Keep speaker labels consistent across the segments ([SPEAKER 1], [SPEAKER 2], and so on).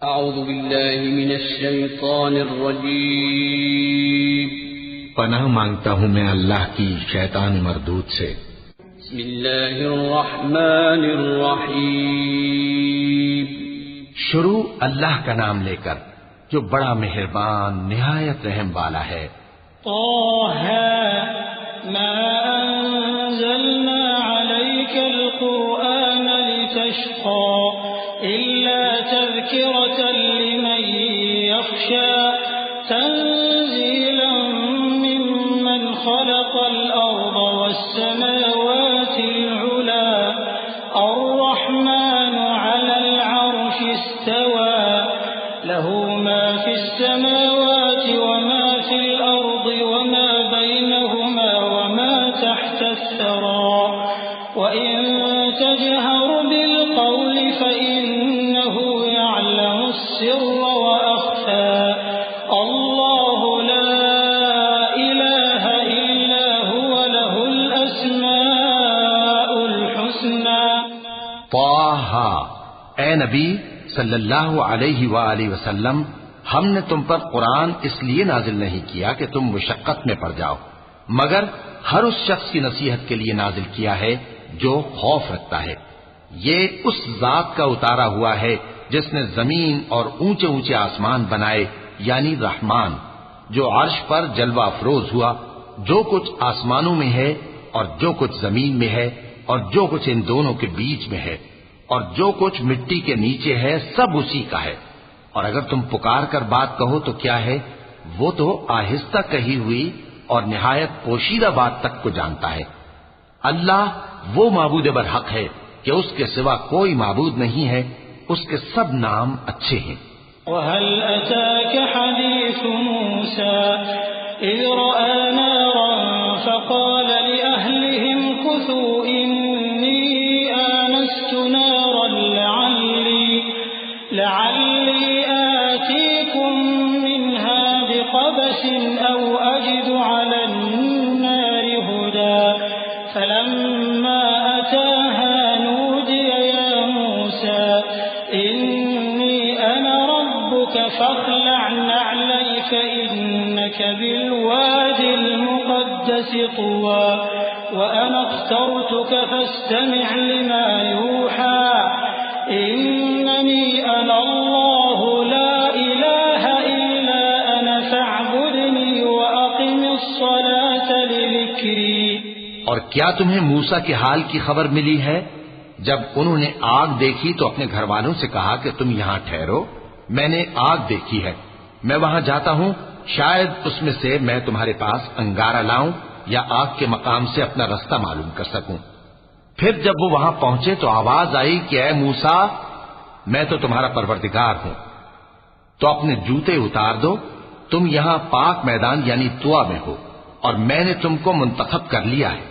[SPEAKER 1] اعوذ باللہ من الشیطان الرجیم
[SPEAKER 2] پناہ مانگتا ہوں میں اللہ کی شیطان مردود سے۔
[SPEAKER 1] بسم اللہ الرحمن الرحیم
[SPEAKER 2] شروع اللہ کا نام لے کر جو بڑا مہربان نہایت رحم والا ہے۔
[SPEAKER 3] طه ما انزلنا عليك القرآن لتشقى إلا تذكرة لمن يخشى تنزيلا ممن خلق الأرض والسماوات العلى الرحمن على العرش استوى له ما في السماوات وما في الأرض وما بينهما وما تحت الثرى وإن تجهر بالقول فإنه يعلم السر وأخفى الله لا إله إلا هو له الأسماء الحسنى۔
[SPEAKER 2] طه، اے نبی صلی اللہ علیہ وآلہ وسلم، ہم نے تم پر قرآن اس لیے نازل نہیں کیا کہ تم مشقت میں پڑ جاؤ، مگر ہر اس شخص کی نصیحت کے لیے نازل کیا ہے جو خوف رکھتا ہے۔ یہ اس ذات کا اتارا ہوا ہے جس نے زمین اور اونچے اونچے آسمان بنائے، یعنی رحمان، جو عرش پر جلوہ افروز ہوا۔ جو کچھ آسمانوں میں ہے اور جو کچھ زمین میں ہے اور جو کچھ ان دونوں کے بیچ میں ہے اور جو کچھ مٹی کے نیچے ہے، سب اسی کا ہے۔ اور اگر تم پکار کر بات کہو تو کیا ہے، وہ تو آہستہ کہی ہوئی اور نہایت پوشیدہ بات تک کو جانتا ہے۔ اللہ وہ معبود برحق ہے کہ اس کے سوا کوئی معبود نہیں ہے، اس کے سب نام اچھے ہیں۔
[SPEAKER 3] وهل أتاك حديث موسى إذ رأى نارا فقال لأهلهم كثوا إني آنست نارا لعلي آتيكم منها بقبس أو أجد على النار هدى فلما أتاها نودي يا موسى إني أنا ربك فاخلع نعليك إنك بالواد المقدس طوى وأنا اخترتك فاستمع لما يوحى إنني أنا الله لا إله إلا أنا فاعبدني وأقم الصلاة لذكري۔
[SPEAKER 2] اور کیا تمہیں موسیٰ کے حال کی خبر ملی ہے؟ جب انہوں نے آگ دیکھی تو اپنے گھر والوں سے کہا کہ تم یہاں ٹھہرو، میں نے آگ دیکھی ہے، میں وہاں جاتا ہوں، شاید اس میں سے میں تمہارے پاس انگارہ لاؤں یا آگ کے مقام سے اپنا رستہ معلوم کر سکوں۔ پھر جب وہ وہاں پہنچے تو آواز آئی کہ اے موسیٰ، میں تو تمہارا پروردگار ہوں، تو اپنے جوتے اتار دو، تم یہاں پاک میدان یعنی طوا میں ہو، اور میں نے تم کو منتخب کر لیا ہے،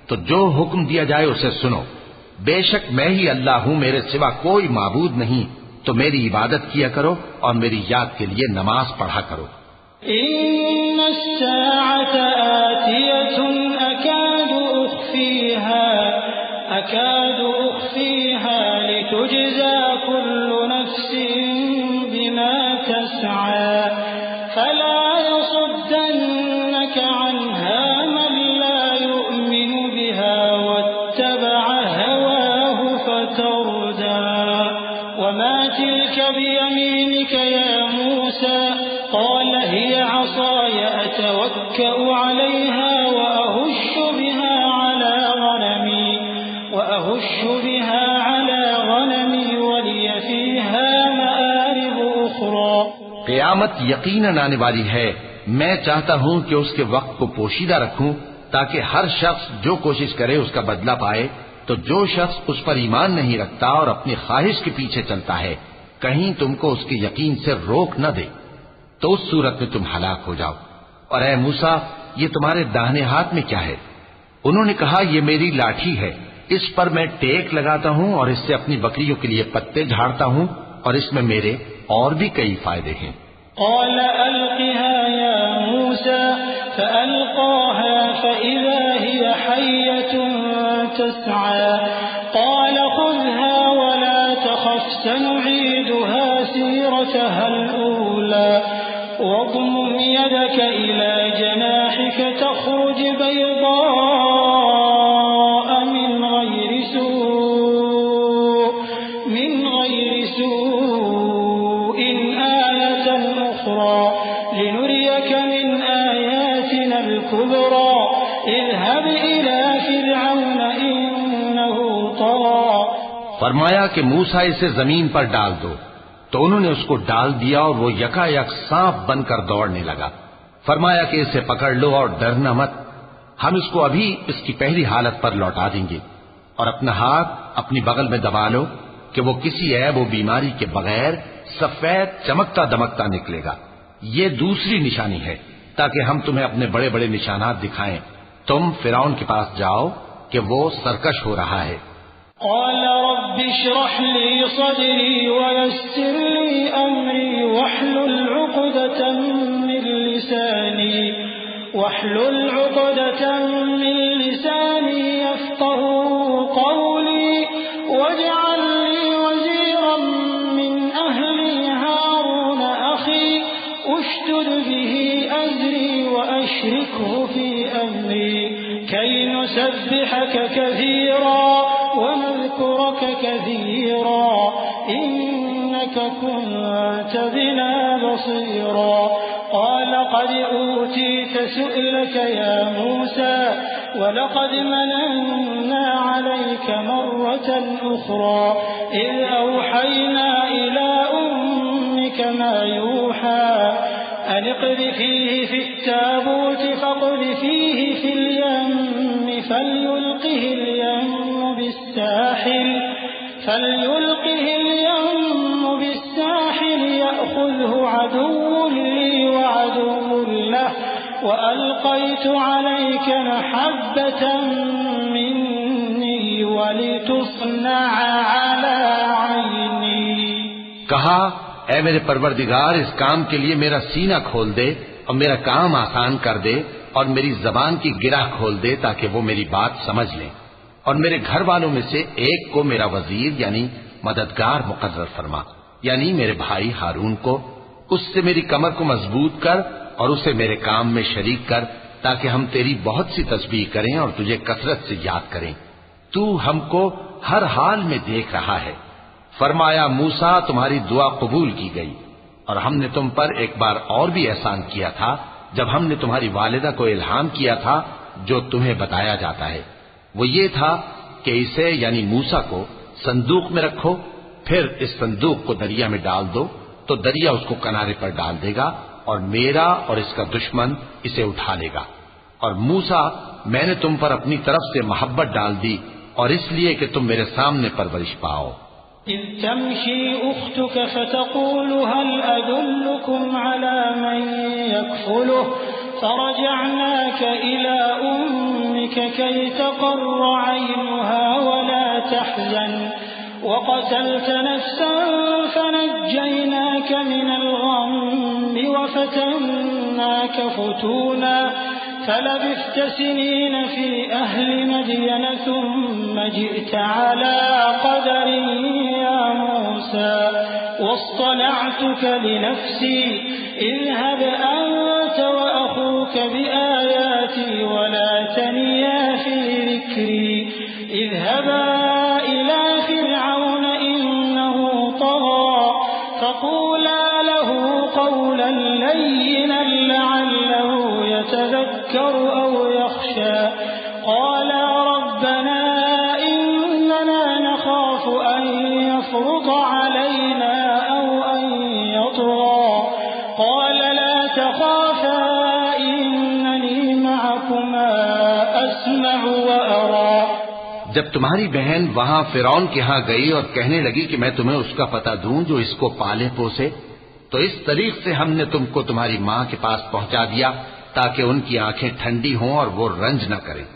[SPEAKER 2] تو جو حکم دیا جائے اسے سنو۔ بے شک میں ہی اللہ ہوں، میرے سوا کوئی معبود نہیں، تو میری عبادت کیا کرو اور میری یاد کے لیے نماز پڑھا کرو۔
[SPEAKER 3] إن الساعة آتية أكاد أخفيها لتجزى كل نفس بما تسعى فلا يصدنك عنها من لا يؤمن بها واتبع هواه فتردى وما تلك بيمينك يا موسى قال هي عصاي أتوكأ عليها وأهش بها على غنمي ولي فيها مآرب أخرى۔
[SPEAKER 2] قیامت یقیناً آنے والی ہے، میں چاہتا ہوں کہ اس کے وقت کو پوشیدہ رکھوں تاکہ ہر شخص جو کوشش کرے اس کا بدلہ پائے، تو جو شخص اس پر ایمان نہیں رکھتا اور اپنی خواہش کے پیچھے چلتا ہے کہیں تم کو اس کے یقین سے روک نہ دے، تو اس صورت میں تم ہلاک ہو جاؤ۔ اور اے موسیٰ، یہ تمہارے داہنے ہاتھ میں کیا ہے؟ انہوں نے کہا یہ میری لاٹھی ہے، اس پر میں ٹیک لگاتا ہوں اور اس سے اپنی بکریوں کے لیے پتے جھاڑتا ہوں، اور اس میں میرے اور بھی کئی فائدے ہیں۔
[SPEAKER 3] قال ألقها يا موسى فألقاها فإذا هي حية تسعى قال خذها ولا تخف تخف سنعيدها سيرتها الأولى واضمم يدك إلى جناحك تخرج بيضاء من غير سوء آية أخرى لنريك من آياتنا الكبرى اذهب إلى فرعون إنه طغى.
[SPEAKER 2] فرمایا کہ موسیٰ اسے زمین پر ڈال دو، تو انہوں نے اس کو ڈال دیا اور وہ یکا یک سانپ بن کر دوڑنے لگا۔ فرمایا کہ اسے پکڑ لو اور ڈرنا مت، ہم اس کو ابھی اس کی پہلی حالت پر لوٹا دیں گے، اور اپنا ہاتھ اپنی بغل میں دبا لو کہ وہ کسی عیب و بیماری کے بغیر سفید چمکتا دمکتا نکلے گا۔ یہ دوسری نشانی ہے تاکہ ہم تمہیں اپنے بڑے بڑے نشانات دکھائیں۔ تم فرعون کے پاس جاؤ کہ وہ سرکش ہو رہا ہے۔
[SPEAKER 3] قال رب اشرح لي صدري ويسر لي أمري واحلل عقدة من لساني يفقهوا قولي واجعل لي وزيرا من أهلي هارون أخي اشدد به أزري وأشركه في أمري كي نسبحك كثيرا ونذكرك كثيرا إنك كنت بنا بصيرا. قال قد أوتيت سؤلك يا موسى ولقد مننا عليك مرة أخرى إذ أوحينا إلى أمك ما يوحى أن اقذفيه في التابوت فاقذفيه في اليم فليلقه اليم بالساحل يأخذه عدو لي وعدو له وألقيت عليك محبة مني ولتصنع على عيني.
[SPEAKER 2] کہا اے میرے پروردگار اس کام کے لیے میرا سینہ کھول دے اور میرا کام آسان کر دے اور میری زبان کی گرہ کھول دے تاکہ وہ میری بات سمجھ لیں، اور میرے گھر والوں میں سے ایک کو میرا وزیر یعنی مددگار مقرر فرما، یعنی میرے بھائی ہارون کو. اس سے میری کمر کو مضبوط کر اور اسے میرے کام میں شریک کر تاکہ ہم تیری بہت سی تسبیح کریں اور تجھے کثرت سے یاد کریں. تو ہم کو ہر حال میں دیکھ رہا ہے. فرمایا موسیٰ تمہاری دعا قبول کی گئی، اور ہم نے تم پر ایک بار اور بھی احسان کیا تھا جب ہم نے تمہاری والدہ کو الہام کیا تھا جو تمہیں بتایا جاتا ہے. وہ یہ تھا کہ اسے یعنی موسیٰ کو صندوق میں رکھو، پھر اس صندوق کو دریا میں ڈال دو تو دریا اس کو کنارے پر ڈال دے گا اور میرا اور اس کا دشمن اسے اٹھا لے گا. اور موسیٰ میں نے تم پر اپنی طرف سے محبت ڈال دی اور اس لیے کہ تم میرے سامنے پرورش پاؤ.
[SPEAKER 3] إذ تمشي أختك فتقول هل أدلكم على من يكفله فرجعناك إلى أمك كي تقر عينها ولا تحزن وقتلت نفسا فنجيناك من الغم وفتناك فتونا فلبثت سنين في أهل مدين ثم جئت على قدر يا موسى واصطنعتك لنفسي اذهب أنت وأخوك بآياتي ولا تنيا في ذكري اذهبا إلى فرعون إنه طغى فقولا له قولا لينا لعله يتذكر أو يخشى. قالا ربنا إننا نخاف أن يفرط علينا أو أن يطغى. قال لا تخافا إنني معكما أسمع وأرى.
[SPEAKER 2] جب تمہاری بہن وہاں فرعون کے ہاں گئی اور کہنے لگی کہ میں تمہیں اس کا پتہ دوں جو اس کو پالے پوسے، تو اس طریق سے ہم نے تم کو تمہاری ماں کے پاس پہنچا دیا تاکہ ان کی آنکھیں ٹھنڈی ہوں اور وہ رنج نہ کریں.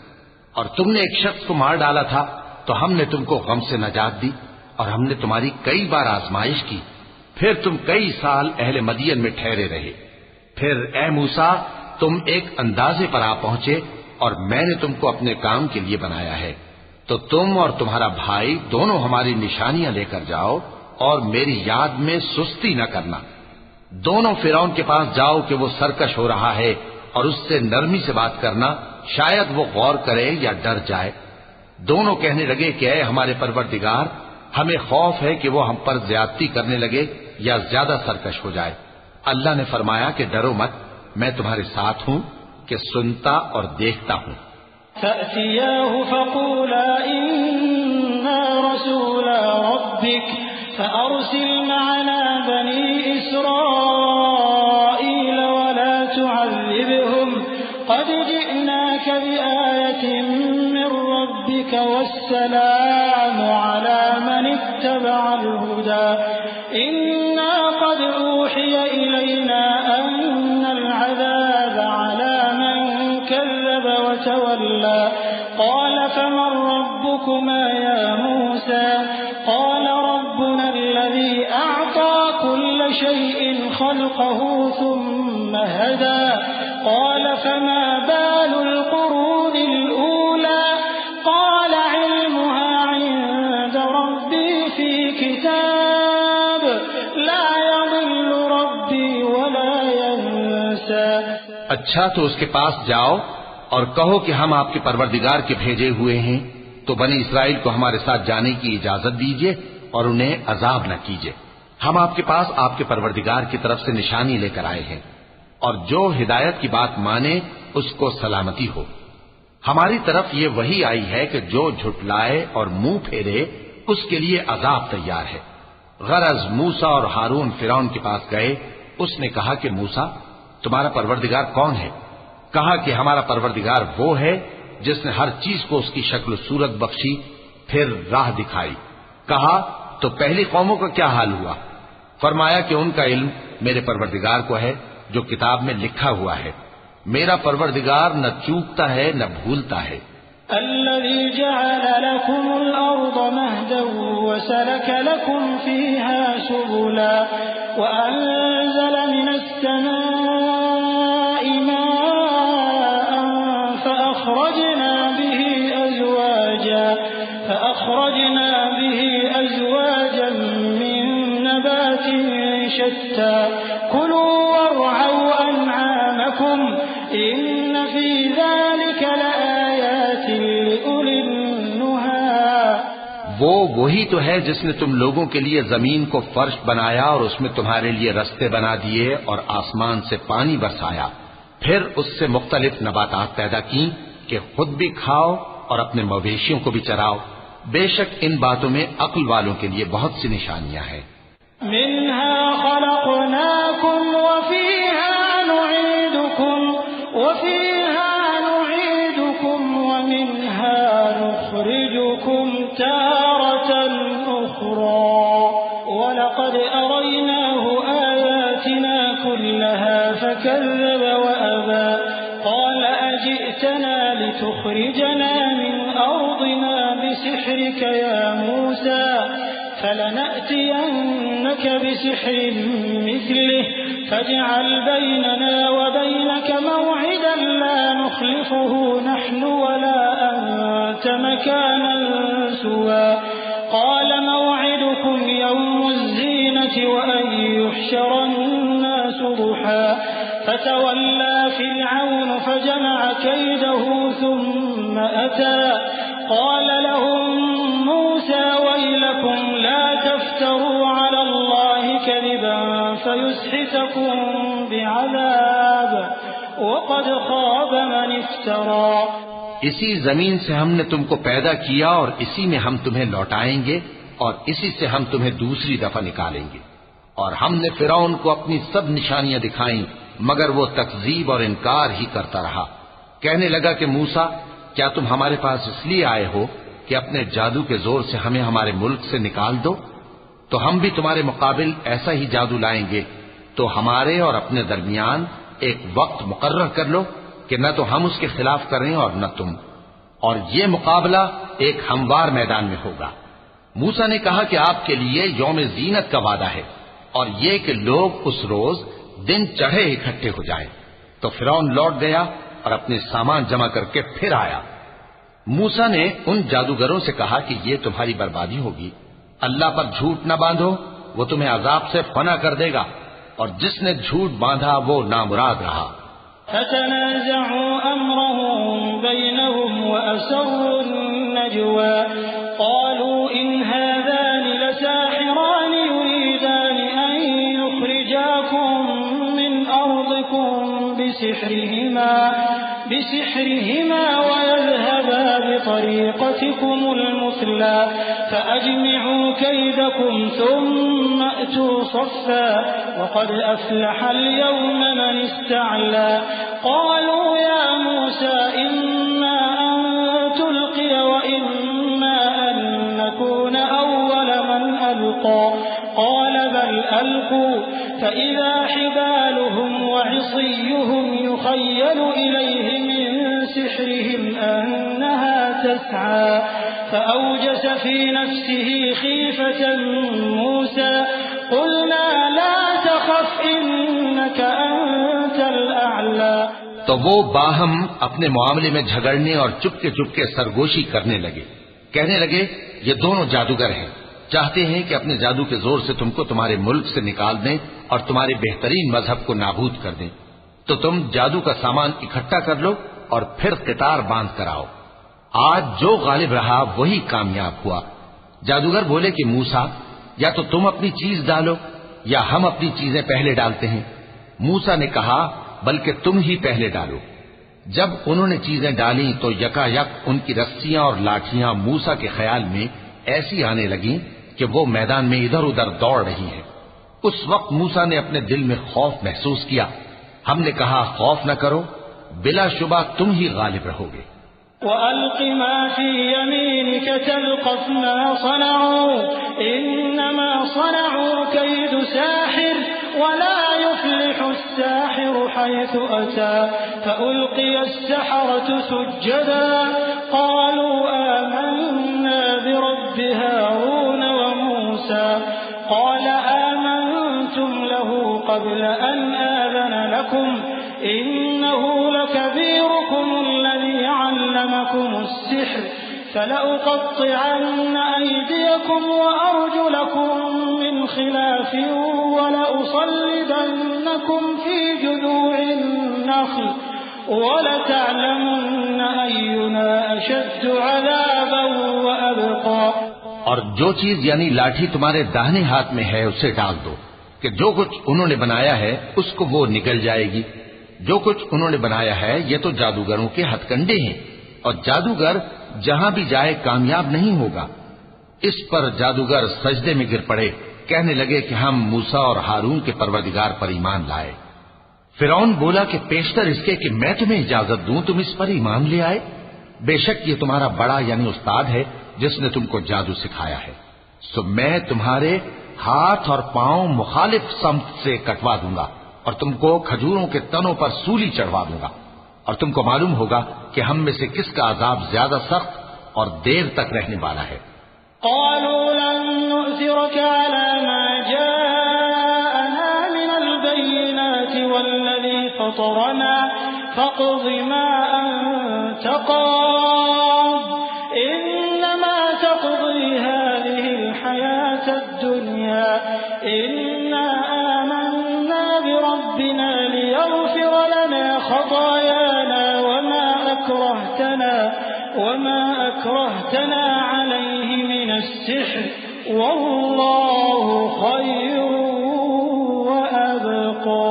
[SPEAKER 2] اور تم نے ایک شخص کو مار ڈالا تھا تو ہم نے تم کو غم سے نجات دی، اور ہم نے تمہاری کئی بار آزمائش کی، پھر تم کئی سال اہل مدین میں ٹھہرے رہے. پھر اے موسیٰ تم ایک اندازے پر آ پہنچے اور میں نے تم کو اپنے کام کے لیے بنایا ہے، تو تم اور تمہارا بھائی دونوں ہماری نشانیاں لے کر جاؤ اور میری یاد میں سستی نہ کرنا۔ دونوں فرعون کے پاس جاؤ کہ وہ سرکش ہو رہا ہے، اور اس سے نرمی سے بات کرنا، شاید وہ غور کرے یا ڈر جائے۔ دونوں کہنے لگے کہ اے ہمارے پروردگار، ہمیں خوف ہے کہ وہ ہم پر زیادتی کرنے لگے یا زیادہ سرکش ہو جائے۔ اللہ نے فرمایا کہ ڈرو مت، میں تمہارے ساتھ ہوں کہ سنتا اور دیکھتا ہوں۔
[SPEAKER 3] فَأْتِيَاهُ فَقُولَا إِنَّا رَسُولَا رَبِّكَ فَأَرْسِلْ مَعَنَا بَنِي إِسْرَائِيلَ وَلَا تُعَذِّبْهُمْ قَدْ جِئْنَاكَ بِآيَةٍ مِّن رَّبِّكَ وَالسَّلَامُ عَلَىٰ مَنِ اتَّبَعَ الْهُدَىٰ إِنَّا قَدْ أُوحِيَ إِلَيْنَا أَنَّ الْعَذَابَ عَلَىٰ مَن كَذَّبَ وَتَوَلَّىٰ قَالَ فَمَن رَّبُّكُمَا يَا مُوسَىٰ قَالَ رَبُّنَا الَّذِي أَعْطَىٰ كُلَّ شَيْءٍ خَلْقَهُ ثُمَّ هَدَىٰ قَالَ فَمَا بَالُ الْقُرُونِ الْأُولَىٰ قَالَ عِلْمُهَا عِندَ رَبِّي فِي كِتَابٍ لَّا يَضِلُّ رَبِّي وَلَا يَنسَىٰ۔
[SPEAKER 2] اچھا تو اس کے پاس جاؤ اور کہو کہ ہم آپ کے پروردگار کے بھیجے ہوئے ہیں، تو بنی اسرائیل کو ہمارے ساتھ جانے کی اجازت دیجیے اور انہیں عذاب نہ کیجیے۔ ہم آپ کے پاس آپ کے پروردگار کی طرف سے نشانی لے کر آئے ہیں، اور جو ہدایت کی بات مانے اس کو سلامتی ہو۔ ہماری طرف یہ وحی آئی ہے کہ جو جھٹلائے اور منہ پھیرے اس کے لیے عذاب تیار ہے۔ غرض موسیٰ اور ہارون فرعون کے پاس گئے، اس نے کہا کہ موسیٰ تمہارا پروردگار کون ہے؟ کہا کہ ہمارا پروردگار وہ ہے جس نے ہر چیز کو اس کی شکل و صورت بخشی، پھر راہ دکھائی۔ کہا تو پہلی قوموں کا کیا حال ہوا؟ فرمایا کہ ان کا علم میرے پروردگار کو ہے جو کتاب میں لکھا ہوا ہے، میرا پروردگار نہ چوکتا ہے نہ بھولتا ہے۔
[SPEAKER 3] الذي جعل لكم الأرض مهدا وسلك لكم فيها سبلا وأنزل من السماء ماء فأخرجنا به أزواجا من نبات شتى كلوا وارعوا أنعامكم إن في ذلك لآيات لأولي النهى۔
[SPEAKER 2] وہی تو ہے جس نے تم لوگوں کے لیے زمین کو فرش بنایا اور اس میں تمہارے لیے رستے بنا دیے اور آسمان سے پانی برسایا، پھر اس سے مختلف نباتات پیدا کی کہ خود بھی کھاؤ اور اپنے مویشیوں کو بھی چراؤ۔ بے شک ان باتوں میں عقل والوں کے لیے بہت سی نشانیاں ہیں۔
[SPEAKER 3] منها خلقناكم وفيها نعيدكم ومنها نخرجكم تارة أخرى ولقد أريناه آياتنا كلها فكذب وأبى قال أجئتنا لتخرجنا من أرضنا بسحرك يا موسى فلنأتينك بسحر مثله فاجعل بيننا وبينك موعدا لا نخلفه نحن ولا أنت مكانا سوى قال موعدكم يوم الزينة وأن يحشر الناس ضحى فتولى فرعون فجمع كيده ثم أتى قال لهم موسى ويلكم لا تفتروا على الله كذبا فيسحتكم بعذاب وقد خاب من افترى۔
[SPEAKER 2] اسی زمین سے ہم نے تم کو پیدا کیا اور اسی میں ہم تمہیں لوٹائیں گے اور اسی سے ہم تمہیں دوسری دفعہ نکالیں گے۔ اور ہم نے فرعون کو اپنی سب نشانیاں دکھائیں مگر وہ تکذیب اور انکار ہی کرتا رہا۔ کہنے لگا کہ موسیٰ کیا تم ہمارے پاس اس لیے آئے ہو کہ اپنے جادو کے زور سے ہمیں ہمارے ملک سے نکال دو؟ تو ہم بھی تمہارے مقابل ایسا ہی جادو لائیں گے، تو ہمارے اور اپنے درمیان ایک وقت مقرر کر لو کہ نہ تو ہم اس کے خلاف کریں اور نہ تم، اور یہ مقابلہ ایک ہموار میدان میں ہوگا۔ موسیٰ نے کہا کہ آپ کے لیے یوم زینت کا وعدہ ہے اور یہ کہ لوگ اس روز دن چڑھے اکٹھے ہو جائیں۔ تو فرعون لوٹ گیا اور اپنے سامان جمع کر کے پھر آیا۔ موسیٰ نے ان جادوگروں سے کہا کہ یہ تمہاری بربادی ہوگی، اللہ پر جھوٹ نہ باندھو وہ تمہیں عذاب سے فنا کر دے گا، اور جس نے جھوٹ باندھا وہ نامراد رہا۔
[SPEAKER 3] فتنازعوا أمرهم بينهم وأسروا النجوى قالوا إن هذان لساحران يريدان أن يخرجاكم من أرضكم بسحرهما ويذهبا بطريقتكم المثلى فأجمعوا كيدكم ثم أتوا صفا وقد أفلح اليوم من استعلى قالوا يا موسى إما أن تلقي وإما أن نكون أول من ألقى قال بل ألقوا فإذا حبالهم وعصيهم يخيل إليه من سحرهم أنها تسعى فأوجس في نفسه خيفة موسى قلنا لا تخف إنك أنت الأعلى۔
[SPEAKER 2] تو وہ باہم اپنے معاملے میں جھگڑنے اور چپکے چپکے سرگوشی کرنے لگے، کہنے لگے یہ دونوں جادوگر ہیں، چاہتے ہیں کہ اپنے جادو کے زور سے تم کو تمہارے ملک سے نکال دیں اور تمہارے بہترین مذہب کو نابود کر دیں، تو تم جادو کا سامان اکٹھا کر لو اور پھر قطار باندھ کر آؤ۔ آج جو غالب رہا وہی کامیاب ہوا۔ جادوگر بولے کہ موسیٰ، یا تو تم اپنی چیز ڈالو یا ہم اپنی چیزیں پہلے ڈالتے ہیں۔ موسیٰ نے کہا بلکہ تم ہی پہلے ڈالو۔ جب انہوں نے چیزیں ڈالیں تو یکا یک ان کی رسیاں اور لاٹھیاں موسیٰ کے خیال میں ایسی آنے لگیں کہ وہ میدان میں ادھر ادھر دوڑ رہی ہیں۔ اس وقت موسیٰ نے اپنے دل میں خوف محسوس کیا۔ ہم نے کہا خوف نہ کرو، بلا شبہ تم ہی غالب رہو گے۔
[SPEAKER 3] وَأَلْقِ مَا فِي يَمِينِكَ تَلْقَفْ مَا صَنَعُوا إِنَّمَا صَنَعُوا كَيْدُ سَاحِرٍ وَلَا يُفْلِحُ السَّاحِرُ حَيْثُ أَتَى فَأُلْقِيَ السَّحَرَةُ سُجَّدًا قَالُوا آمَنَّا بِرَبِّ هَارُونَ وَمُوسَى قَالَ آمَنْتُمْ لَهُ قَبْلَ أَنْ آذَنَ لَكُمْ إِنَّهُ لَكَبِيرُكُمُ الَّذِي عَلَّمَكُمُ السِّحْرَ فَلَأُقَطِّعَنَّ أَيْدِيَكُمْ وَأَرْجُلَكُمْ مِنْ خِلَافٍ وَلَأُصَلِّبَنَّكُمْ فِي جُذُوعِ النَّخْلِ وَلَتَعْلَمُنَّ أَيُّنَا أَشَدُّ عَذَابًا وَأَبْقَى۔
[SPEAKER 2] اور جو چیز یعنی لاٹھی تمہارے داہنے ہاتھ میں ہے اسے ڈال دو کہ جو کچھ انہوں نے بنایا ہے اس کو وہ نگل جائے گی۔ جو کچھ انہوں نے بنایا ہے یہ تو جادوگروں کے ہتھ کنڈے ہیں، اور جادوگر جہاں بھی جائے کامیاب نہیں ہوگا۔ اس پر جادوگر سجدے میں گر پڑے، کہنے لگے کہ ہم موسیٰ اور ہارون کے پروردگار پر ایمان لائے۔ فرعون بولا کہ پیشتر اس کے کہ میں تمہیں اجازت دوں تم اس پر ایمان لے آئے، بے شک یہ تمہارا بڑا یعنی استاد ہے جس نے تم کو جادو سکھایا ہے، سو میں تمہارے ہاتھ اور پاؤں مخالف سمت سے کٹوا دوں گا اور تم کو کھجوروں کے تنوں پر سولی چڑھوا دوں گا، اور تم کو معلوم ہوگا کہ ہم میں سے کس کا عذاب زیادہ سخت اور دیر تک رہنے والا ہے۔
[SPEAKER 3] قالوا لن نؤثرك على ما جاءنا من البينات والذي فطرنا فاقض ما أنت قاض إنما تقضي هذه الحياة الدنيا إنا آمنا بربنا ليغفر لنا خطايانا وما أكرهتنا عليه من السحر والله خير وأبقى۔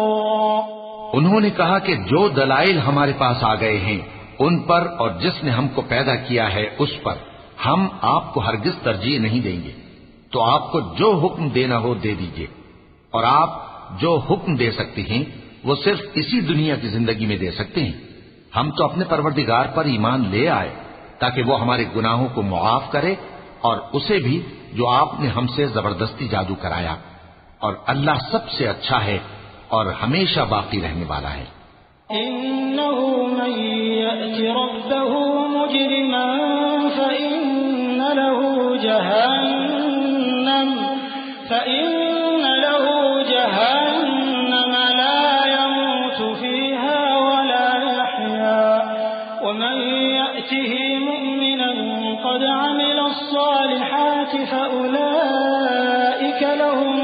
[SPEAKER 2] انہوں نے کہا کہ جو دلائل ہمارے پاس آ گئے ہیں ان پر اور جس نے ہم کو پیدا کیا ہے اس پر ہم آپ کو ہرگز ترجیح نہیں دیں گے، تو آپ کو جو حکم دینا ہو دے دیجئے، اور آپ جو حکم دے سکتے ہیں وہ صرف اسی دنیا کی زندگی میں دے سکتے ہیں۔ ہم تو اپنے پروردگار پر ایمان لے آئے تاکہ وہ ہمارے گناہوں کو معاف کرے اور اسے بھی جو آپ نے ہم سے زبردستی جادو کرایا، اور اللہ سب سے اچھا ہے اور ہمیشہ باقی رہنے والا ہے۔
[SPEAKER 3] إنه من يأت ربه مجرما فإن له جهنم لا يموت فيها ولا يحيا ومن يأته مؤمنا قد عمل الصالحات فأولئك لهم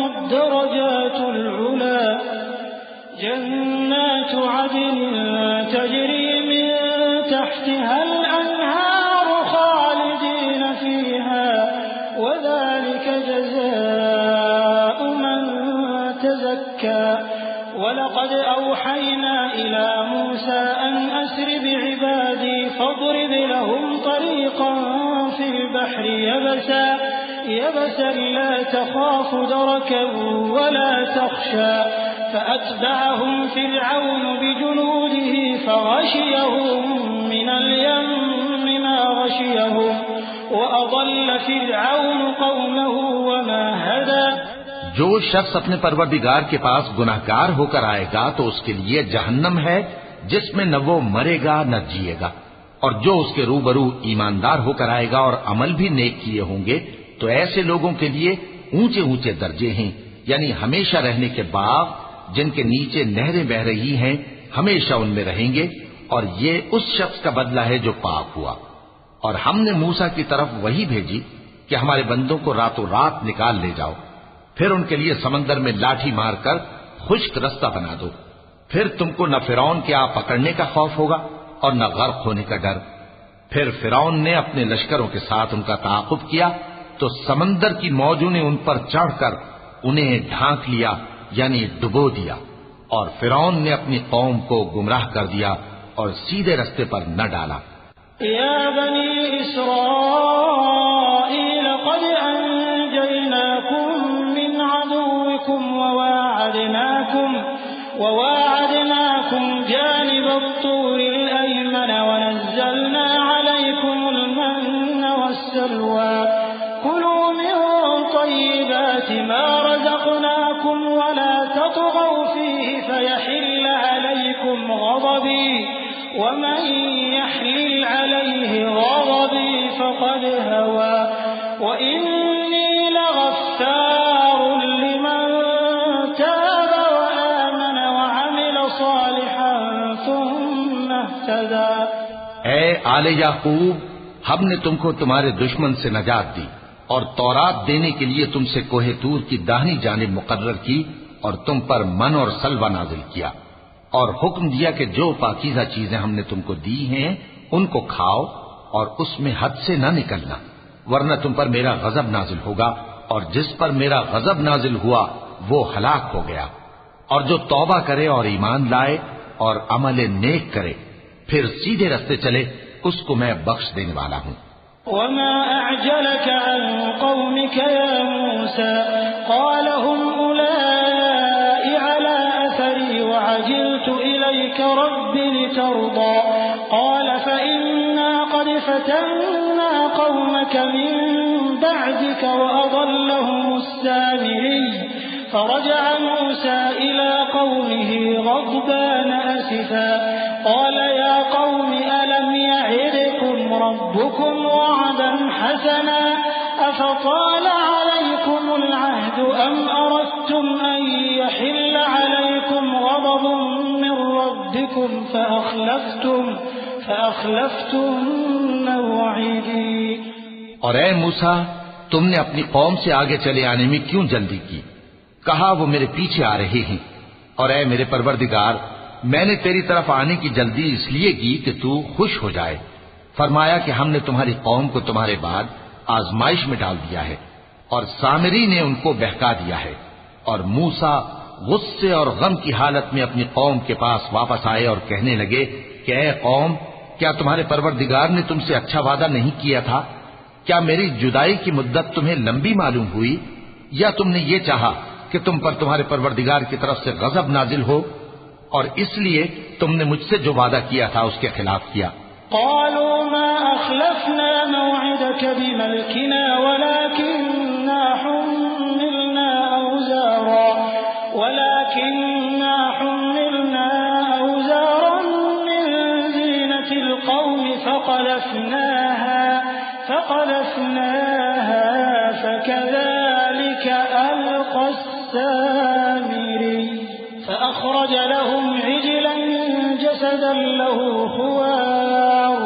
[SPEAKER 3] جنات عدن تجري من تحتها الأنهار خالدين فيها وذلك جزاء من تزكى ولقد أوحينا إلى موسى أن أسر بعبادي فاضرب لهم طريقا في البحر يبسا لا تخاف دركا ولا تخشى فأتبعهم فرعون بجنوده فغشيهم من اليم ما غشيهم وأضل فرعون قومه وما هدى
[SPEAKER 2] جو شخص اپنے پروردگار کے پاس گناہگار ہو کر آئے گا تو اس کے لیے جہنم ہے جس میں نہ وہ مرے گا نہ جیے گا، اور جو اس کے روبرو ایماندار ہو کر آئے گا اور عمل بھی نیک کیے ہوں گے تو ایسے لوگوں کے لیے اونچے اونچے درجے ہیں، یعنی ہمیشہ رہنے کے باغ جن کے نیچے نہریں بہ رہی ہیں، ہمیشہ ان میں رہیں گے، اور یہ اس شخص کا بدلہ ہے جو پاک ہوا۔ اور ہم نے موسیٰ کی طرف وہی بھیجی کہ ہمارے بندوں کو راتوں رات نکال لے جاؤ، پھر ان کے لیے سمندر میں لاٹھی مار کر خشک رستہ بنا دو، پھر تم کو نہ فرعون کے آ پکڑنے کا خوف ہوگا اور نہ غرق ہونے کا ڈر۔ پھر فرعون نے اپنے لشکروں کے ساتھ ان کا تعاقب کیا تو سمندر کی موجوں نے ان پر چڑھ کر انہیں ڈھانک لیا، یعنی ڈبو دیا، اور فرعون نے اپنی قوم کو گمراہ کر دیا اور سیدھے رستے پر نہ ڈالا۔
[SPEAKER 3] یا بنی اسرائیل قد انجیناکم من عدوکم وواعدناکم جانب الطور الأيمن ونزلنا عليكم المن والسلوى كلوا من طيبات ما رزقناكم ولا تطغوا فيه فيحل عليكم غضبي ومن يحلل عليه غضبي فقد هوى وإني لغفار لمن تاب وآمن وعمل صالحا ثم اهتدى۔
[SPEAKER 2] اے آل یعقوب، ہم نے تم کو تمہارے دشمن سے نجات دی اور تورات دینے کے لیے تم سے کوہ طور کی داہنی جانب مقرر کی اور تم پر من اور سلوہ نازل کیا، اور حکم دیا کہ جو پاکیزہ چیزیں ہم نے تم کو دی ہیں ان کو کھاؤ اور اس میں حد سے نہ نکلنا، ورنہ تم پر میرا غضب نازل ہوگا، اور جس پر میرا غضب نازل ہوا وہ ہلاک ہو گیا۔ اور جو توبہ کرے اور ایمان لائے اور عمل نیک کرے پھر سیدھے رستے چلے اس کو میں بخش دینے والا ہوں۔
[SPEAKER 3] وما أعجلك عن قومك يا موسى قال هم أولئك على أثري وعجلت إليك رب لترضى قال فإنا قد فتنا قومك من بعدك وأضلهم السامري فرجع موسى إلى قومه غضبان أسفا قال يا قوم ألم يعدكم ربكم وعدا حسنا أفطال عليكم العهد أم أردتم أن يحل عليكم غضب من ربكم فأخلفتم موعدي۔
[SPEAKER 2] اور اے موسیٰ، تم نے اپنی قوم سے آگے چلے آنے میں کیوں جلدی کی؟ کہا وہ میرے پیچھے آ رہے ہیں، اور اے میرے پروردگار، میں نے تیری طرف آنے کی جلدی اس لیے کی کہ تو خوش ہو جائے۔ فرمایا کہ ہم نے تمہاری قوم کو تمہارے بعد آزمائش میں ڈال دیا ہے، اور سامری نے ان کو بہکا دیا ہے۔ اور موسیٰ غصے اور غم کی حالت میں اپنی قوم کے پاس واپس آئے اور کہنے لگے کہ اے قوم، کیا تمہارے پروردگار نے تم سے اچھا وعدہ نہیں کیا تھا؟ کیا میری جدائی کی مدت تمہیں لمبی معلوم ہوئی، یا تم نے یہ چاہا کہ تم پر تمہارے پروردگار کی طرف سے غضب نازل ہو، اور اس لیے تم نے مجھ سے جو وعدہ کیا تھا اس کے خلاف کیا؟
[SPEAKER 3] قالوا ما أخلفنا موعدك بملكنا ولكننا حملنا أوزارا من زينة القوم فقذفناها فكذلك ألقى السامري فأخرج لهم عجلا جسدا له خوار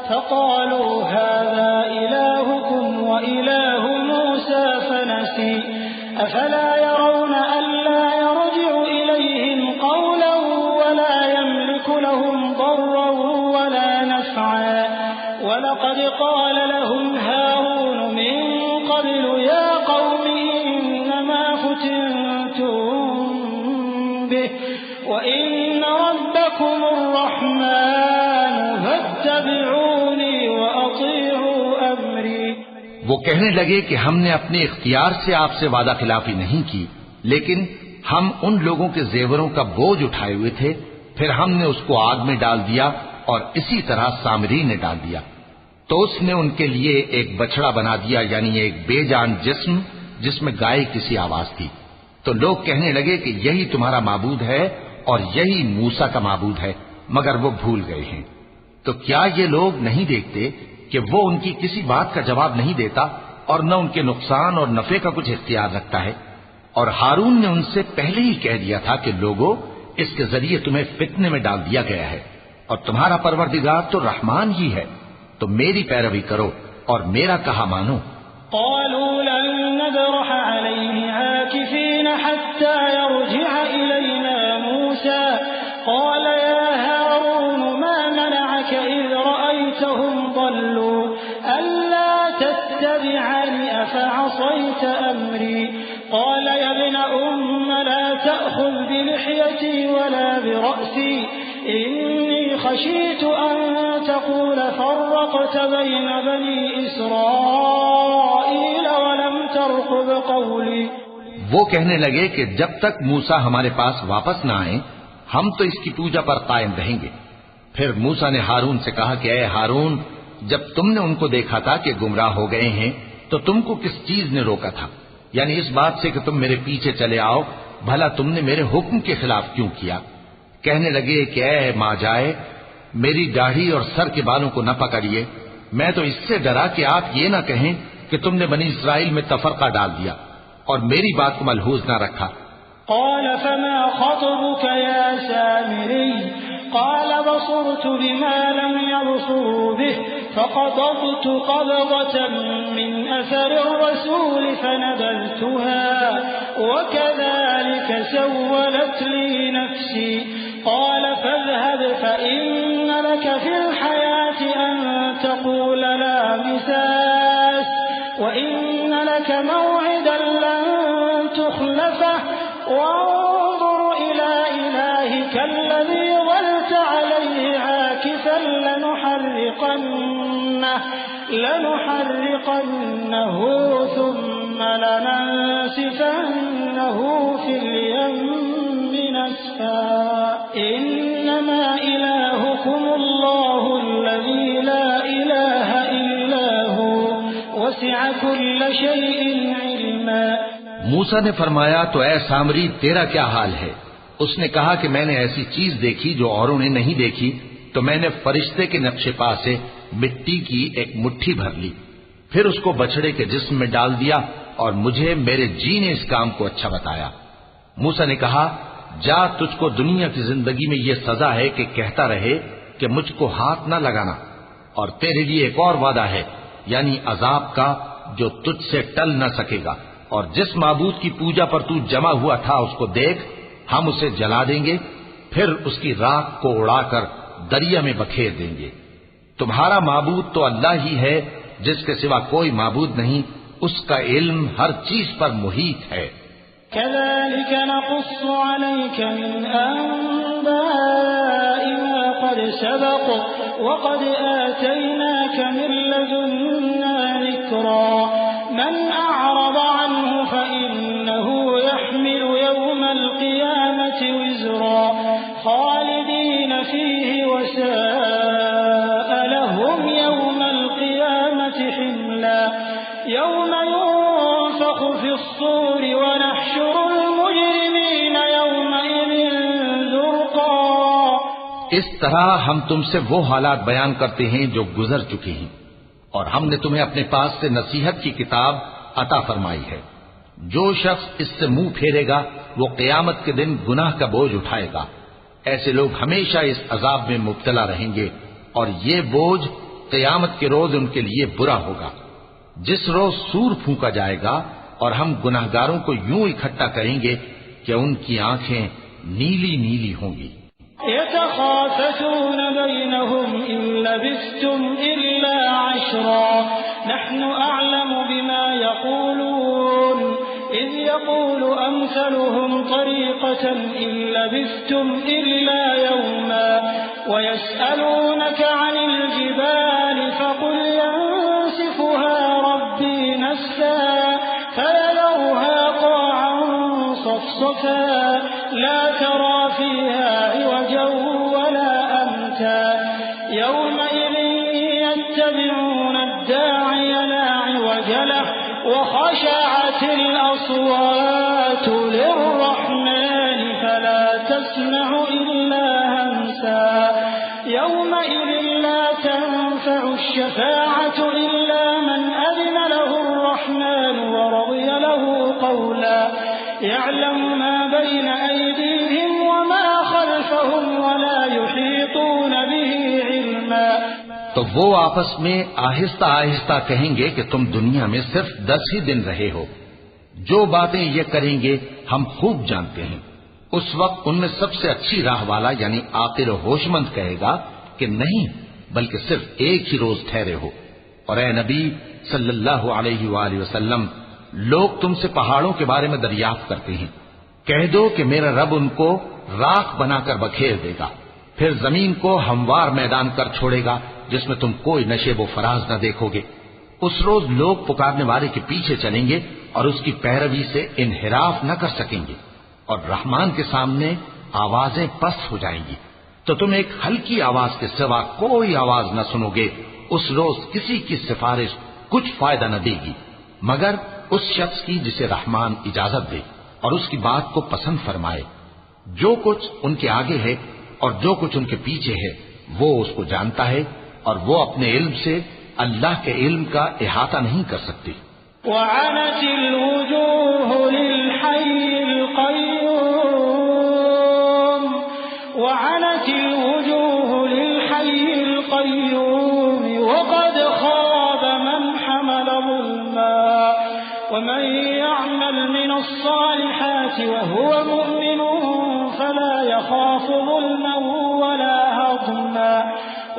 [SPEAKER 3] فقالوا هذا إلهكم وإله موسى فنسي أفلا يرون ألا يرجع إليهم قولا وقد قال لهم هارون من قبل يا قوم إنما فتنتم به وإن ربكم الرحمن فاتبعوني وأطيعوا أمري.
[SPEAKER 2] وہ کہنے لگے کہ ہم نے اپنے اختیار سے آپ سے وعدہ خلافی نہیں کی، لیکن ہم ان لوگوں کے زیوروں کا بوجھ اٹھائے ہوئے تھے، پھر ہم نے اس کو آگ میں ڈال دیا اور اسی طرح سامری نے ڈال دیا، تو اس نے ان کے لیے ایک بچڑا بنا دیا، یعنی ایک بے جان جسم جس میں گائے کسی آواز تھی. تو لوگ کہنے لگے کہ یہی تمہارا معبود ہے اور یہی موسیٰ کا معبود ہے، مگر وہ بھول گئے ہیں. تو کیا یہ لوگ نہیں دیکھتے کہ وہ ان کی کسی بات کا جواب نہیں دیتا اور نہ ان کے نقصان اور نفع کا کچھ اختیار رکھتا ہے؟ اور ہارون نے ان سے پہلے ہی کہہ دیا تھا کہ لوگوں، اس کے ذریعے تمہیں فتنے میں ڈال دیا گیا ہے، اور تمہارا پروردگار تو رحمان ہی ہے، تو میری پیروی کرو اور میرا کہا مانو.
[SPEAKER 3] قالوا لن نبرح عليه عاكفين حتى يرجع إلينا موسى قال يا هارون ما منعك إذ رأيتهم ضلوا ألا تتبعني أفعصيت أمري قال يا ابن لا تأخذ بلحيتي ولا برأسي إني خشيت أن تقول فرقت بين بني إسرائيل ولم ترقب قولي.
[SPEAKER 2] وہ کہنے لگے کہ جب تک موسیٰ ہمارے پاس واپس نہ آئیں ہم تو اس کی پوجا پر قائم رہیں گے. پھر موسیٰ نے ہارون سے کہا کہ اے ہارون، جب تم نے ان کو دیکھا تھا کہ گمراہ ہو گئے ہیں تو تم کو کس چیز نے روکا تھا؟ یعنی اس بات سے کہ تم میرے پیچھے چلے آؤ، بھلا تم نے میرے حکم کے خلاف کیوں کیا؟ کہنے لگے کہ اے ماں جائے، میری داڑھی اور سر کے بالوں کو نہ پکڑیے، میں تو اس سے ڈرا کہ آپ یہ نہ کہیں کہ تم نے بنی اسرائیل میں تفرقہ ڈال دیا اور میری بات کو ملحوظ نہ رکھا.
[SPEAKER 3] قال فما خطبك يا سامري قال بصرت بما لم يبصروا به فقبضت قبضة من أثر الرسول فنبذتها وكذلك سولت لي نفسي قال فاذهب فإن لك في الحياة أن تقول لا مساس وإن لك موعدا لن تخلفه وانظر إلى إلهك الذي ظلت عليه عاكفا لنحرقنه ثم لننسفنه في اليم نسفا إنما إلهكم الله الذي لا إله إلا هو وسع كل شيء علما.
[SPEAKER 2] موسیٰ نے فرمایا تو اے سامری تیرا کیا حال ہے؟ اس نے کہا کہ میں نے ایسی چیز دیکھی جو اوروں نے نہیں دیکھی، تو میں نے فرشتے کے نقش پا سے مٹی کی ایک مٹھی بھر لی، پھر اس کو بچڑے کے جسم میں ڈال دیا اور مجھے میرے جی نے اس کام کو اچھا بتایا. موسیٰ نے کہا جا، تجھ کو دنیا کی زندگی میں یہ سزا ہے کہ کہتا رہے کہ مجھ کو ہاتھ نہ لگانا، اور تیرے لیے ایک اور وعدہ ہے، یعنی عذاب کا جو تجھ سے ٹل نہ سکے گا. اور جس معبود کی پوجا پر تو جمع ہوا تھا اس کو دیکھ، ہم اسے جلا دیں گے، پھر اس کی راکھ کو اڑا کر دریا میں بکھیر دیں گے. تمہارا معبود تو اللہ ہی ہے، جس کے سوا کوئی معبود نہیں، اس کا علم ہر چیز پر محیط ہے.
[SPEAKER 3] كذلك نقص عليك من أنباء ما قد سبق وقد آتيناك من لدنا ذكرا من أعرض عنه فإنه يحمل يوم القيامة وزرا خالدين فيه وساء لهم يوم القيامة حملا يوم ينفخ في الصور ونحشر المجرمين يومئذ زرقا.
[SPEAKER 2] اس طرح ہم تم سے وہ حالات بیان کرتے ہیں جو گزر چکے ہیں، اور ہم نے تمہیں اپنے پاس سے نصیحت کی کتاب عطا فرمائی ہے. جو شخص اس سے منہ پھیرے گا وہ قیامت کے دن گناہ کا بوجھ اٹھائے گا. ایسے لوگ ہمیشہ اس عذاب میں مبتلا رہیں گے، اور یہ بوجھ قیامت کے روز ان کے لیے برا ہوگا. جس روز سور پھونکا جائے گا اور ہم گناہگاروں کو یوں اکٹھا کریں گے کہ ان کی آنکھیں نیلی نیلی ہوں گی.
[SPEAKER 3] يتخافتون بينهم إن لبثتم إلا عشرا نحن أعلم بما يقولون إذ يقول أمثلهم طريقة إن لبثتم إلا يوما ويسألونك عن الجبال فقل ينسفها ربي نسفا فيذرها قاعا صفصفا لا ترى فيها عوجا ولا أمتا يومئذ يتبعون الداعي لا عوج له وخشعت الأصوات للرحمن فلا تسمع إلا همسا يومئذ لا تنفع الشفاعة إلا من أذن له الرحمن ورضي له قولا يعلم ما بين أيديهم وما خلفهم ولا يحيطون به علما
[SPEAKER 2] تو وہ آپس میں آہستہ آہستہ کہیں گے کہ تم دنیا میں صرف 10 ہی دن رہے ہو، جو باتیں یہ کریں گے ہم خوب جانتے ہیں۔ اس وقت ان میں سب سے اچھی راہ والا یعنی عاقل و ہوش مند کہے گا کہ نہیں بلکہ صرف ایک ہی روز ٹھہرے ہو۔ اور اے نبی صلی اللہ علیہ وآلہ وسلم، لوگ تم سے پہاڑوں کے بارے میں دریافت کرتے ہیں، کہہ دو کہ میرا رب ان کو راکھ بنا کر بکھیر دے گا، پھر زمین کو ہموار میدان کر چھوڑے گا جس میں تم کوئی نشیب و فراز نہ دیکھو گے۔ اس روز لوگ پکارنے والے کے پیچھے چلیں گے اور اس کی پیروی سے انحراف نہ کر سکیں گے، اور رحمان کے سامنے آوازیں پست ہو جائیں گی، تو تم ایک ہلکی آواز کے سوا کوئی آواز نہ سنو گے۔ اس روز کسی کی سفارش کچھ فائدہ نہ دے گی مگر اس شخص کی جسے رحمان اجازت دے اور اس کی بات کو پسند فرمائے۔ جو کچھ ان کے آگے ہے اور جو کچھ ان کے پیچھے ہے وہ اس کو جانتا ہے، اور وہ اپنے علم سے اللہ کے علم کا احاطہ نہیں کر سکتی۔
[SPEAKER 3] وعنت الوجوه للحي القيوم وعنت الوجوه للحي القيوم وقد خاب من حمل ظلما ومن يعمل من الصالحات وهو مؤمن فلا يخاف ظلما ولا هضما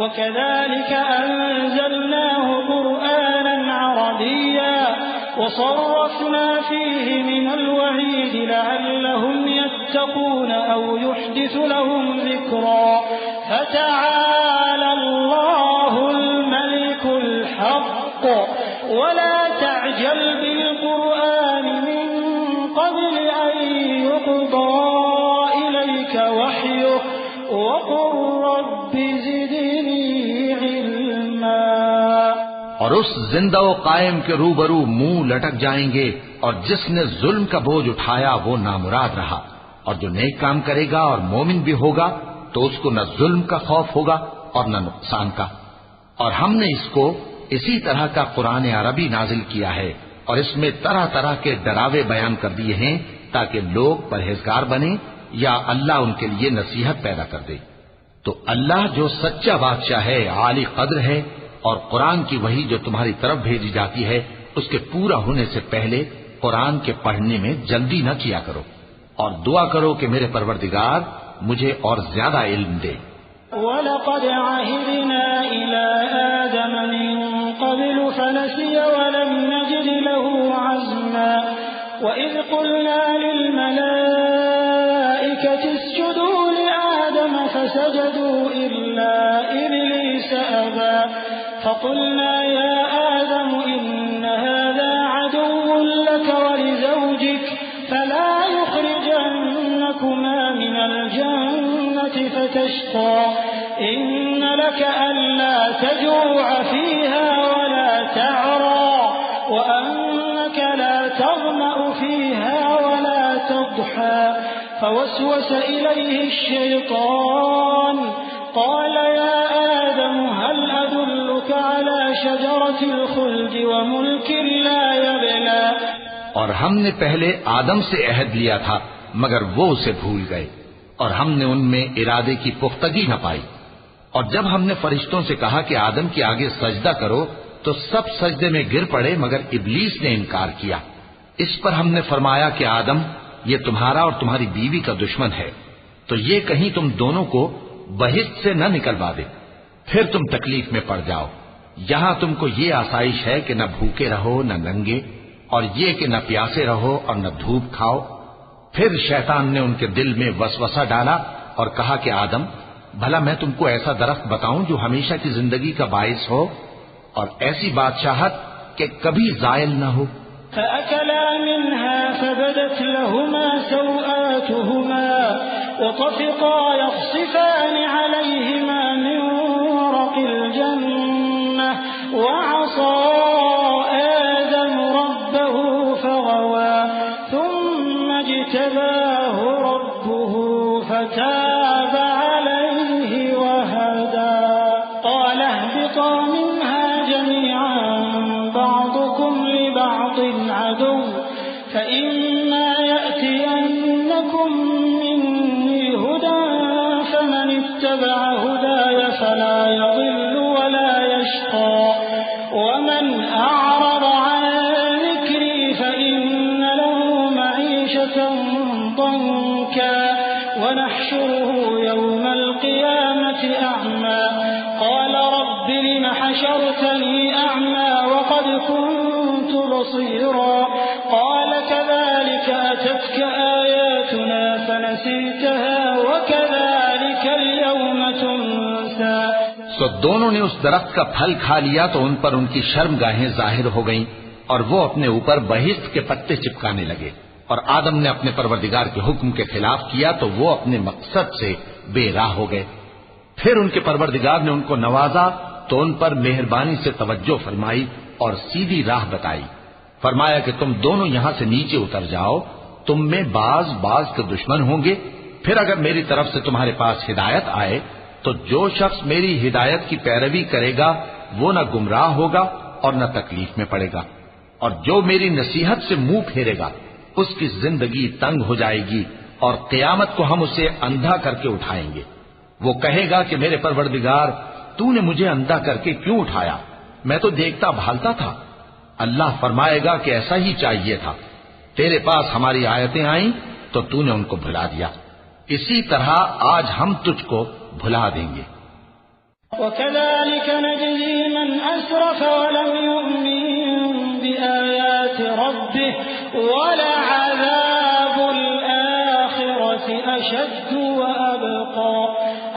[SPEAKER 3] وكذلك أنزلناه قرآنا عربيا وصرفنا فيه من الوعيد لعلهم يتقون أو يحدث لهم ذكرا فتعالى الله الملك الحق ولا تعجل بالقرآن من قبل أن يقضى إليك وحيه وقل رب زدني علما۔
[SPEAKER 2] اور اس زندہ و قائم کے روبرو منہ لٹک جائیں گے، اور جس نے ظلم کا بوجھ اٹھایا وہ نامراد رہا، اور جو نیک کام کرے گا اور مومن بھی ہوگا تو اس کو نہ ظلم کا خوف ہوگا اور نہ نقصان کا۔ اور ہم نے اس کو اسی طرح کا قرآن عربی نازل کیا ہے، اور اس میں طرح طرح کے ڈراوے بیان کر دیے ہیں تاکہ لوگ پرہیزگار بنیں یا اللہ ان کے لیے نصیحت پیدا کر دے۔ تو اللہ جو سچا بادشاہ ہے، عالی قدر ہے، اور قرآن کی وحی جو تمہاری طرف بھیجی جاتی ہے اس کے پورا ہونے سے پہلے قرآن کے پڑھنے میں جلدی نہ کیا کرو، اور دعا کرو کہ میرے پروردگار مجھے اور زیادہ علم دے۔
[SPEAKER 3] وَلَقَدْ عَهِدْنَا إِلَىٰ آدَمَ مِن قَبْلُ فَنَسِيَ وَلَمْ نَجِدْ لَهُ عَزْمًا وَإِذْ قُلْنَا لِلْمَلَائِكَةِ اسْجُدُوا لِآدَمَ فَسَجَدُوا إِلَّا إِبْلِيسَ أَبَىٰ فَقُلْنَا يَا آدَمُ إِنَّ هَٰذَا عَدُوٌّ لَّكَ وَلِزَوْجِكَ فَلَا يُخْرِجَنَّكُمَا مِنَ الْجَنَّةِ فَتَشْقَىٰ إِنَّ لَكَ أَلَّا تَجُوعَ فِيهَا وَلَا تَعْرَىٰ وَأَنَّكَ لَا تَظْمَأُ فِيهَا وَلَا تَضْحَىٰ فَوَسْوَسَ إِلَيْهِ الشَّيْطَانُ قال يا آدم هل أدلك على شجرة الخلد وملك لا يبلى۔
[SPEAKER 2] اور ہم نے پہلے آدم سے عہد لیا تھا مگر وہ اسے بھول گئے، اور ہم نے ان میں ارادے کی پختگی نہ پائی۔ اور جب ہم نے فرشتوں سے کہا کہ آدم کے آگے سجدہ کرو تو سب سجدے میں گر پڑے مگر ابلیس نے انکار کیا۔ اس پر ہم نے فرمایا کہ آدم یہ تمہارا اور تمہاری بیوی کا دشمن ہے، تو یہ کہیں تم دونوں کو بہشت سے نہ نکلوا دے۔ پھر تم تکلیف میں پڑ جاؤ۔ یہاں تم کو یہ آسائش ہے کہ نہ بھوکے رہو نہ ننگے، اور یہ کہ نہ پیاسے رہو اور نہ دھوپ کھاؤ۔ پھر شیطان نے ان کے دل میں وسوسہ ڈالا اور کہا کہ آدم، بھلا میں تم کو ایسا درخت بتاؤں جو ہمیشہ کی زندگی کا باعث ہو اور ایسی بادشاہت کہ کبھی زائل نہ ہو۔
[SPEAKER 3] فأكلا منها فبدت لهما سوآتهما وطفقا يخصفان عليهما من ورق الجنة وعصى آدم ربه فغوى ثم اجتباه ربه فتاب عليه وهدى قال اهبطا منها جميعا بعضكم لبعض عدو فإما يأتينكم مني هدى فمن اتبع هداي فلا يضل ولا يشقى ومن أعرض عن ذكري فإن له معيشة ضنكا ونحشره يوم القيامة أعمى قال رب لم حشرتني أعمى وقد كنت بصيرا قال كذلك أتتك آياتنا فنسيتها وكذلك اليوم تنسى۔
[SPEAKER 2] تو دونوں نے اس درخت کا پھل کھا لیا تو ان پر ان کی شرمگاہیں ظاہر ہو گئیں اور وہ اپنے اوپر بہشت کے پتے چپکانے لگے، اور آدم نے اپنے پروردگار کے حکم کے خلاف کیا تو وہ اپنے مقصد سے بے راہ ہو گئے۔ پھر ان کے پروردگار نے ان کو نوازا تو ان پر مہربانی سے توجہ فرمائی اور سیدھی راہ بتائی۔ فرمایا کہ تم دونوں یہاں سے نیچے اتر جاؤ، تم میں بعض کے دشمن ہوں گے، پھر اگر میری طرف سے تمہارے پاس ہدایت آئے تو جو شخص میری ہدایت کی پیروی کرے گا وہ نہ گمراہ ہوگا اور نہ تکلیف میں پڑے گا، اور جو میری نصیحت سے منہ پھیرے گا اس کی زندگی تنگ ہو جائے گی اور قیامت کو ہم اسے اندھا کر کے اٹھائیں گے۔ وہ کہے گا کہ میرے پروردگار تو نے مجھے اندھا کر کے کیوں اٹھایا، میں تو دیکھتا بھالتا تھا۔ اللہ فرمائے گا کہ ایسا ہی چاہیے تھا، تیرے پاس ہماری آیتیں آئیں تو تو نے ان کو بھلا دیا، اسی طرح آج ہم تجھ کو بھلا دیں گے۔
[SPEAKER 3] وَكَذَلِكَ نَجْزِي مَنْ أَسْرَفَ وَلَمْ يُؤْمِن بِآيَاتِ رَبِّهِ وَلَعَذَابُ الْآخِرَةِ أَشَدُّ وَأَبْقَى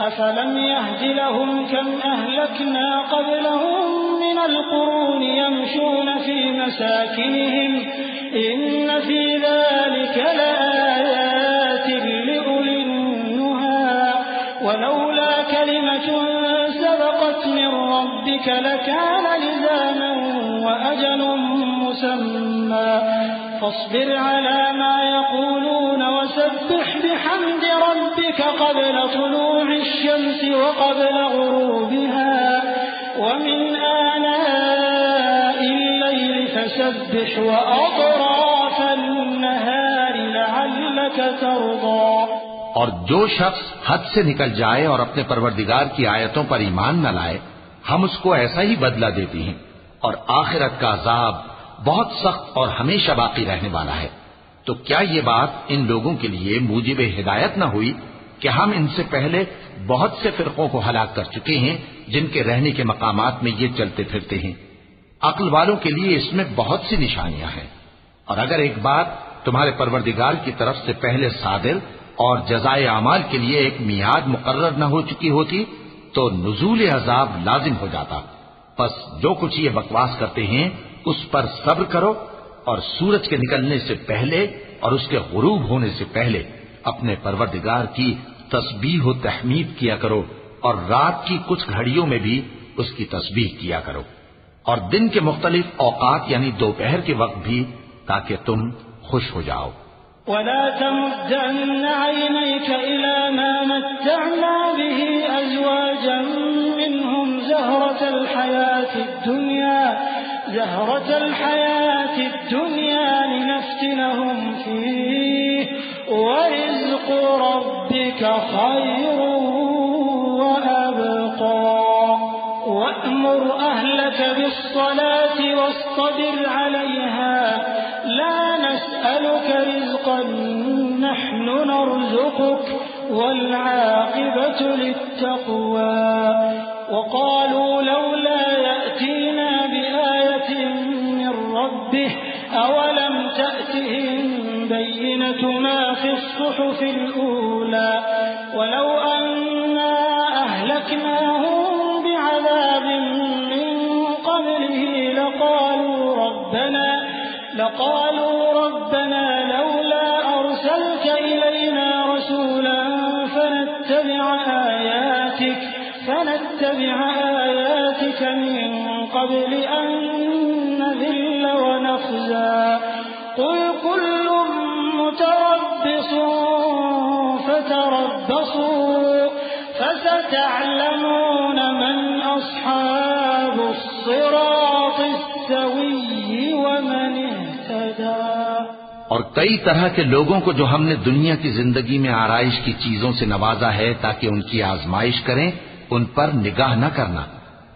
[SPEAKER 3] أَفَلَمْ يَهْدِ لَهُمْ كَمْ أَهْلَكْنَا قَبْلَهُمْ مِنَ الْقُرُونِ يَمْشُونَ فِي مَسَاكِنِهِمْ إِنَّ فِي ذَلِكَ لَآيَاتٍ لِأُولِي النُّهَى وَلَوْلَا كَلِمَةٌ سَبَقَتْ مِنْ رَبِّكَ لَكَانَ لِزَامًا وَأَجَلٌ مُّسَمًّى فاصبر على ما يقولون وسبح بحمد ربك قبل طلوع الشمس وقبل غروبها ومن آناء الليل فسبح وأطراف النهار لعلك ترضى۔
[SPEAKER 2] اور جو شخص حد سے نکل جائے اور اپنے پروردگار کی آیتوں پر ایمان نہ لائے ہم اس کو ایسا ہی بدلہ دیتے ہیں، اور آخرت کا عذاب بہت سخت اور ہمیشہ باقی رہنے والا ہے۔ تو کیا یہ بات ان لوگوں کے لیے موجب ہدایت نہ ہوئی کہ ہم ان سے پہلے بہت سے فرقوں کو ہلاک کر چکے ہیں جن کے رہنے کے مقامات میں یہ چلتے پھرتے ہیں۔ عقل والوں کے لیے اس میں بہت سی نشانیاں ہیں، اور اگر ایک بات تمہارے پروردگار کی طرف سے پہلے صادر اور جزائے اعمال کے لیے ایک میعاد مقرر نہ ہو چکی ہوتی تو نزول عذاب لازم ہو جاتا۔ پس جو کچھ یہ بکواس کرتے ہیں اس پر صبر کرو، اور سورج کے نکلنے سے پہلے اور اس کے غروب ہونے سے پہلے اپنے پروردگار کی تسبیح و تحمید کیا کرو، اور رات کی کچھ گھڑیوں میں بھی اس کی تسبیح کیا کرو، اور دن کے مختلف اوقات یعنی دوپہر کے وقت بھی، تاکہ تم خوش ہو جاؤ۔
[SPEAKER 3] ولا تمدن عينيك إلى ما متعنا به أزواجا منهم زهرة الحياة الدنيا لنفتنهم فيه ورزق ربك خير وأبقى وأمر أهلك بالصلاة واصطبر عليها لا نسألك رزقا نحن نرزقك والعاقبة للتقوى وقالوا لولا يأتينا بآية من ربه أولم تأتهم بينة ما في الصحف الأولى ولو أنا أهلكناهم بعذاب من قبله لقالوا ربنا لولا أرسلت إلينا رسولا فنتبع آياتك من قبل أن نذل ونخزى قل كل متربص فتربصوا فستعلمون من أصحاب الصراط السوي ومن اهتدى.
[SPEAKER 2] اور کئی طرح کے لوگوں کو جو ہم نے دنیا کی زندگی میں آرائش کی چیزوں سے نوازا ہے تاکہ ان کی آزمائش کریں، ان پر نگاہ نہ کرنا،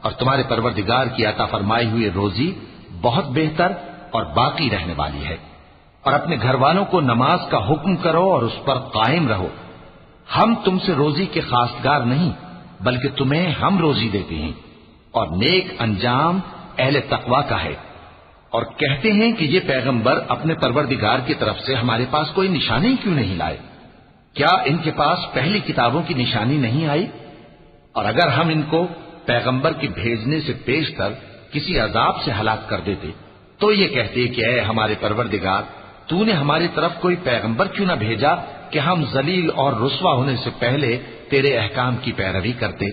[SPEAKER 2] اور تمہارے پروردگار کی عطا فرمائی ہوئی روزی بہت بہتر اور باقی رہنے والی ہے، اور اپنے گھر والوں کو نماز کا حکم کرو اور اس پر قائم رہو۔ ہم تم سے روزی کے خواستگار نہیں بلکہ تمہیں ہم روزی دیتے ہیں، اور نیک انجام اہل تقوی کا ہے۔ اور کہتے ہیں کہ یہ پیغمبر اپنے پروردگار کی طرف سے ہمارے پاس کوئی نشانی کیوں نہیں لائے؟ کیا ان کے پاس پہلی کتابوں کی نشانی نہیں آئی؟ اور اگر ہم ان کو پیغمبر کے بھیجنے سے پیشتر کسی عذاب سے ہلاک کر دیتے تو یہ کہتے کہ اے ہمارے پروردگار، تو نے ہماری طرف کوئی پیغمبر کیوں نہ بھیجا کہ ہم ذلیل اور رسوا ہونے سے پہلے تیرے احکام کی پیروی کرتے۔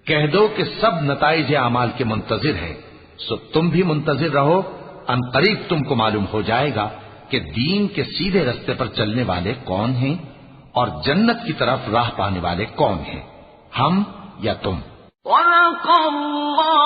[SPEAKER 2] کہہ دو کہ سب نتائج اعمال کے منتظر ہیں، سو تم بھی منتظر رہو، ان قریب تم کو معلوم ہو جائے گا کہ دین کے سیدھے رستے پر چلنے والے کون ہیں اور جنت کی طرف راہ پانے والے کون ہیں، ہم یا تم۔
[SPEAKER 4] وَلَقَ اللَّهُ